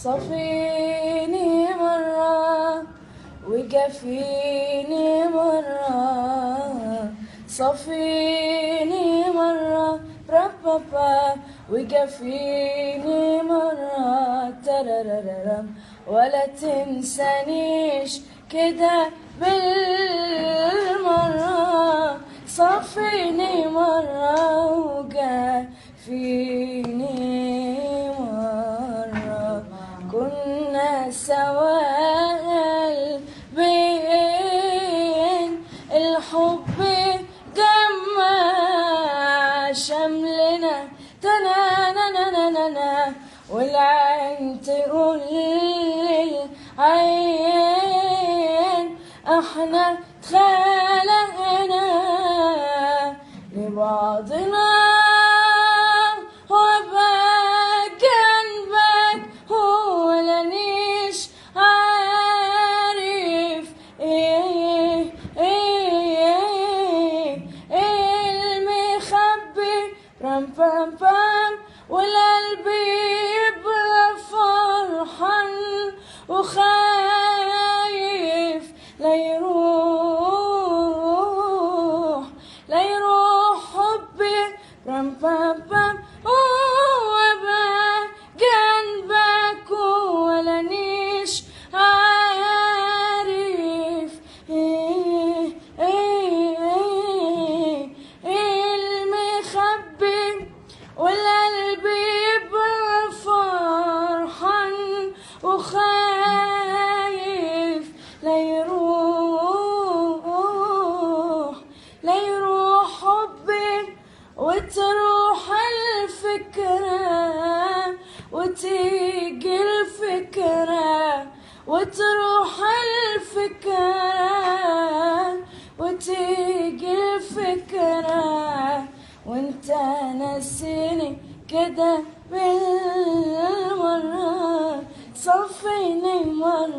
صفيني مرة وقفيني مرة، صفيني مرة ربابا وقفيني مرة تررررم، ولا تنسانيش كده بالمرة. صفيني مرة وقفيني مرة، كنا سوا قلبين الحب جمع شملنا تنانانانانا، والعين تقول للعين احنا اتخلقنا لبعضنا، وابقى جنبك ولانيش عارف ايه المخبي رام بام بام، والقلب يبقى فرحان وخايف لا يروح حبي رام بام بام، وابقى جنبك ولانيش عارف المخبي، والقلب يبقى فرحان وخايف لا يروح حبي، وتروح الفكرة وتيجي الفكرة، وتروح الفكرة وتيجي الفكرة، وانت ناسيني كده بالمرة. صفيني مرة